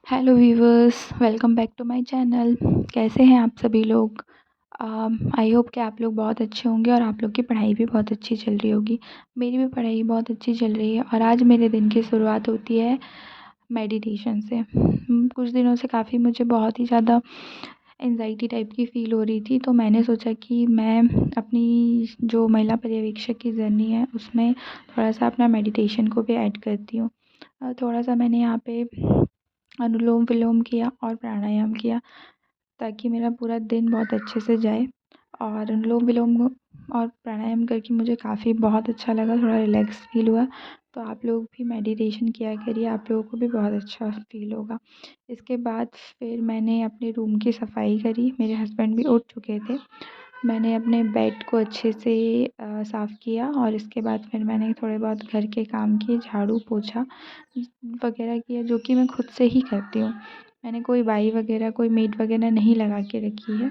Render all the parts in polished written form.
Hello viewers, welcome back to my channel. कैसे हैं आप सभी लोग? आई होप कि आप लोग बहुत अच्छे होंगे और आप लोग की पढ़ाई भी बहुत अच्छी चल रही होगी। मेरी भी पढ़ाई बहुत अच्छी चल रही है और आज मेरे दिन की शुरुआत होती है मेडिटेशन से। कुछ दिनों से काफ़ी मुझे बहुत ही ज़्यादा एंजाइटी टाइप की फ़ील हो रही थी, तो मैंने सोचा कि मैं अपनी जो महिला पर्यवेक्षक की जर्नी है उसमें थोड़ा सा अपना मेडिटेशन को भी ऐड करती हूँ। थोड़ा सा मैंने यहाँ पे अनुलोम विलोम किया और प्राणायाम किया ताकि मेरा पूरा दिन बहुत अच्छे से जाए। और अनुलोम विलोम और प्राणायाम करके मुझे काफ़ी बहुत अच्छा लगा, थोड़ा रिलैक्स फ़ील हुआ। तो आप लोग भी मेडिटेशन किया करिए, आप लोगों को भी बहुत अच्छा फ़ील होगा। इसके बाद फिर मैंने अपने रूम की सफाई करी, मेरे हस्बैंड भी उठ चुके थे। मैंने अपने बेड को अच्छे से साफ़ किया और इसके बाद फिर मैंने थोड़े बहुत घर के काम किए, झाड़ू पोछा वगैरह किया, जो कि मैं खुद से ही करती हूँ। मैंने कोई बाई वगैरह, कोई मेड वगैरह नहीं लगा के रखी है।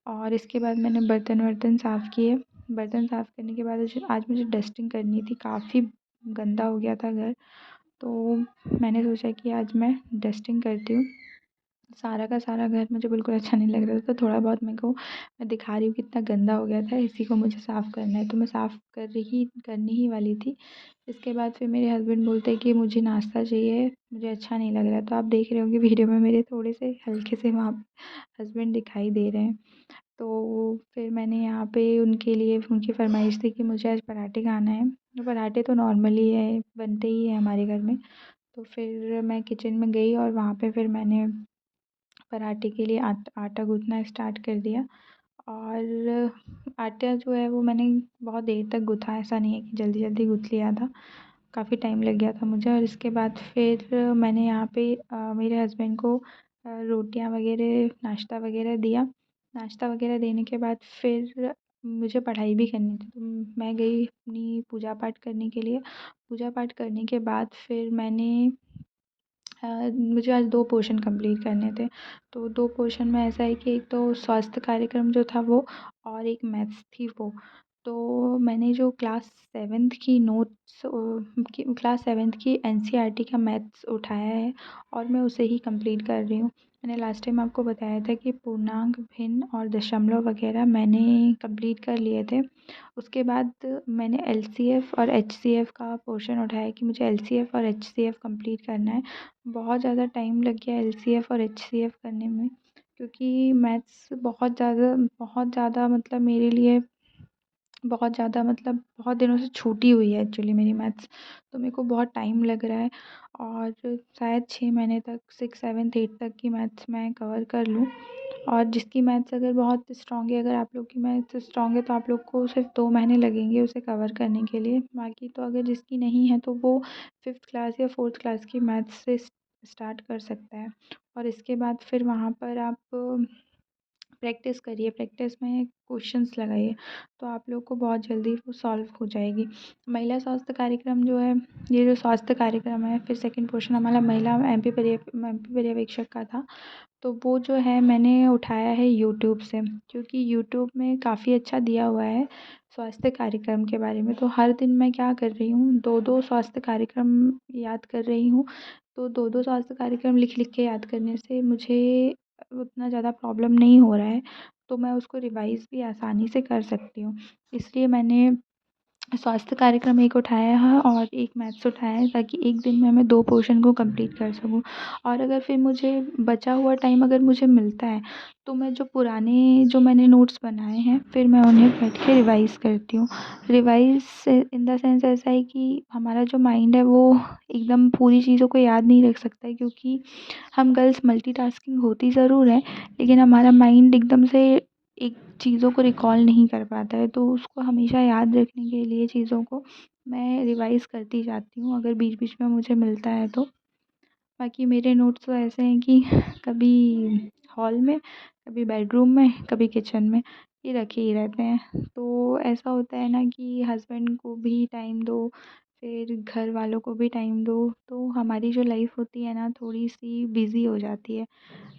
और इसके बाद मैंने बर्तन वर्तन साफ़ किए। बर्तन साफ़ करने के बाद आज मुझे डस्टिंग करनी थी, काफ़ी गंदा हो गया था घर। तो मैंने सोचा कि आज मैं डस्टिंग करती हूँ। सारा का सारा घर मुझे बिल्कुल अच्छा नहीं लग रहा था, तो थोड़ा बहुत मेरे को मैं दिखा रही हूँ कितना गंदा हो गया था, इसी को मुझे साफ़ करना है। तो मैं साफ़ करनी ही वाली थी। इसके बाद फिर मेरे हस्बैंड बोलते हैं कि मुझे नाश्ता चाहिए, मुझे अच्छा नहीं लग रहा है। तो आप देख रहे होंगे वीडियो में मेरे थोड़े से हल्के से वहाँ हस्बैंड दिखाई दे रहे हैं। तो फिर मैंने यहाँ पे उनके लिए उनकी फ़रमाइश थी कि मुझे आज पराठे खाना है। तो पराठे तो नॉर्मली है, बनते ही है हमारे घर में। तो फिर मैं किचन में गई और वहाँ पे फिर मैंने पराठे के लिए आटा गूँथना स्टार्ट कर दिया। और आटा जो है वो मैंने बहुत देर तक गूँथा, ऐसा नहीं है कि जल्दी जल्दी गूँथ लिया था, काफ़ी टाइम लग गया था मुझे। और इसके बाद फिर मैंने यहाँ पे मेरे हस्बैंड को रोटियाँ वगैरह, नाश्ता वगैरह दिया। नाश्ता वगैरह देने के बाद फिर मुझे पढ़ाई भी करनी थी, तो मैं गई अपनी पूजा पाठ करने के लिए। पूजा पाठ करने के बाद फिर मैंने मुझे आज 2 पोर्शन कंप्लीट करने थे। तो 2 पोर्शन में ऐसा है कि एक तो स्वास्थ्य कार्यक्रम जो था वो, और एक मैथ्स थी वो। तो मैंने जो क्लास 7th की नोट्स क्लास 7th की एनसीईआरटी का मैथ्स उठाया है और मैं उसे ही कंप्लीट कर रही हूँ। मैंने लास्ट टाइम आपको बताया था कि पूर्णांक, भिन्न और दशमलव वगैरह मैंने कंप्लीट कर लिए थे। उसके बाद मैंने एलसीएफ और एचसीएफ का पोर्शन उठाया कि मुझे एलसीएफ और एचसीएफ कंप्लीट करना है। बहुत ज़्यादा टाइम लग गया एलसीएफ और एचसीएफ करने में, क्योंकि मैथ्स बहुत ज़्यादा मतलब मेरे लिए बहुत ज़्यादा मतलब बहुत दिनों से छूटी हुई है एक्चुअली मेरी मैथ्स। तो मेरे को बहुत टाइम लग रहा है और शायद 6 महीने तक 6, 7, 8 तक की मैथ्स मैं कवर कर लूँ। और जिसकी मैथ्स अगर बहुत स्ट्रॉन्ग है, अगर आप लोग की मैथ्स स्ट्रॉन्ग है तो आप लोग को सिर्फ 2 महीने लगेंगे उसे कवर करने के लिए। बाकी तो अगर जिसकी नहीं है तो वो 5th क्लास या 4th क्लास की मैथ्स से स्टार्ट कर सकता है। और इसके बाद फिर वहाँ पर आप प्रैक्टिस करिए, प्रैक्टिस में क्वेश्चंस लगाइए, तो आप लोग को बहुत जल्दी वो सॉल्व हो जाएगी। महिला स्वास्थ्य कार्यक्रम जो है, ये जो स्वास्थ्य कार्यक्रम है, फिर सेकंड पोर्शन हमारा महिला एमपी पर्यवेक्षक का था। तो वो जो है मैंने उठाया है यूट्यूब से, क्योंकि यूट्यूब में काफ़ी अच्छा दिया हुआ है स्वास्थ्य कार्यक्रम के बारे में। तो हर दिन मैं क्या कर रही हूँ, 2-2 स्वास्थ्य कार्यक्रम याद कर रही हूँ। तो 2-2 स्वास्थ्य कार्यक्रम लिख के याद करने से मुझे उतना ज़्यादा प्रॉब्लम नहीं हो रहा है, तो मैं उसको रिवाइज़ भी आसानी से कर सकती हूँ। इसलिए मैंने स्वास्थ्य कार्यक्रम एक उठाया है और एक मैथ्स उठाया है, ताकि एक दिन में मैं 2 पोर्शन को कंप्लीट कर सकूँ। और अगर फिर मुझे बचा हुआ टाइम अगर मुझे मिलता है, तो मैं जो मैंने नोट्स बनाए हैं, फिर मैं उन्हें बैठ के रिवाइज़ करती हूँ। रिवाइज़ इन द सेंस ऐसा है कि हमारा जो माइंड है वो एकदम पूरी चीज़ों को याद नहीं रख सकता है, क्योंकि हम गर्ल्स मल्टीटास्किंग होती ज़रूर है, लेकिन हमारा माइंड एकदम से एक चीज़ों को रिकॉल नहीं कर पाता है। तो उसको हमेशा याद रखने के लिए चीज़ों को मैं रिवाइज़ करती जाती हूँ, अगर बीच-बीच में मुझे मिलता है तो। बाकी मेरे नोट्स तो ऐसे हैं कि कभी हॉल में, कभी बेडरूम में, कभी किचन में, ये रखे ही रहते हैं। तो ऐसा होता है ना कि हस्बैंड को भी टाइम दो, फिर घर वालों को भी टाइम दो, तो हमारी जो लाइफ़ होती है ना, थोड़ी-सी बिज़ी हो जाती है।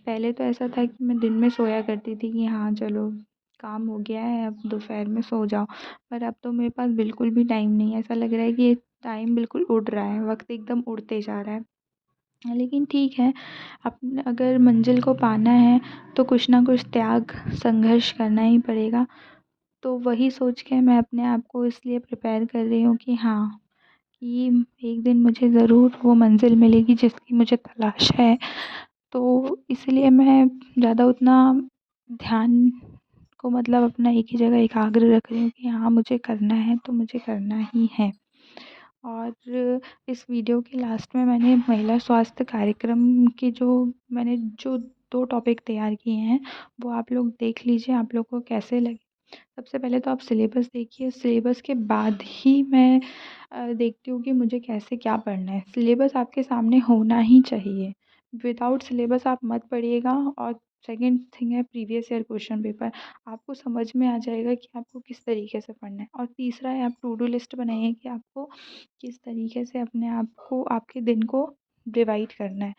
पहले तो ऐसा था कि मैं दिन में सोया करती थी कि हाँ चलो काम हो गया है, अब दोपहर में सो जाओ। पर अब तो मेरे पास बिल्कुल भी टाइम नहीं है, ऐसा लग रहा है कि ये टाइम बिल्कुल उड़ रहा है, वक्त एकदम उड़ते जा रहा है। लेकिन ठीक है, अगर मंज़िल को पाना है तो कुछ ना कुछ त्याग, संघर्ष करना ही पड़ेगा। तो वही सोच के मैं अपने आप को इसलिए प्रिपेयर कर रही हूँ कि हाँ, कि एक दिन मुझे ज़रूर वो मंज़िल मिलेगी जिसकी मुझे तलाश है। तो इसलिए मैं ज़्यादा उतना ध्यान को मतलब अपना एक ही जगह एकाग्र रख रही हूँ कि हाँ, मुझे करना है तो मुझे करना ही है। और इस वीडियो के लास्ट में मैंने महिला स्वास्थ्य कार्यक्रम के जो 2 टॉपिक तैयार किए हैं, वो आप लोग देख लीजिए, आप लोग को कैसे लगे। सबसे पहले तो आप सिलेबस देखिए, सिलेबस के बाद ही मैं देखती हूँ कि मुझे कैसे क्या पढ़ना है। सिलेबस आपके सामने होना ही चाहिए। विदाउट सिलेबस आप मत पढ़िएगा। और सेकंड थिंग है प्रीवियस ईयर क्वेश्चन पेपर। आपको समझ में आ जाएगा कि आपको किस तरीके से पढ़ना है। और तीसरा है आप टू डू लिस्ट बनाइए कि आपको किस तरीके से अपने आप को, आपके दिन को डिवाइड करना है।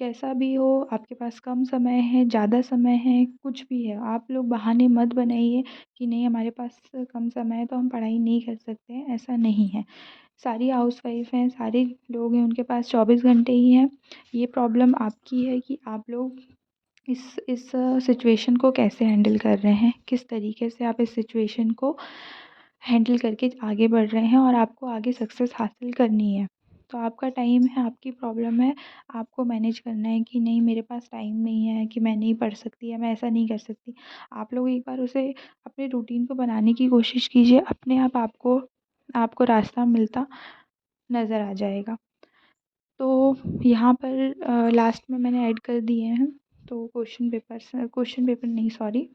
कैसा भी हो, आपके पास कम समय है, ज़्यादा समय है, कुछ भी है, आप लोग बहाने मत बनाइए कि नहीं हमारे पास कम समय है तो हम पढ़ाई नहीं कर सकते हैं, ऐसा नहीं है। सारी हाउसवाइफ हैं, सारे लोग हैं, उनके पास 24 घंटे ही हैं। ये प्रॉब्लम आपकी है कि आप लोग इस सिचुएशन को कैसे हैंडल कर रहे हैं, किस तरीके से आप इस सिचुएशन को हैंडल करके आगे बढ़ रहे हैं और आपको आगे सक्सेस हासिल करनी है। तो आपका टाइम है, आपकी प्रॉब्लम है, आपको मैनेज करना है कि नहीं मेरे पास टाइम नहीं है कि मैं नहीं पढ़ सकती या मैं ऐसा नहीं कर सकती। आप लोग एक बार उसे अपने रूटीन को बनाने की कोशिश कीजिए, अपने आप आपको आपको रास्ता मिलता नज़र आ जाएगा। तो यहाँ पर लास्ट में मैंने ऐड कर दिए हैं। तो क्वेश्चन पेपर नहीं, सॉरी,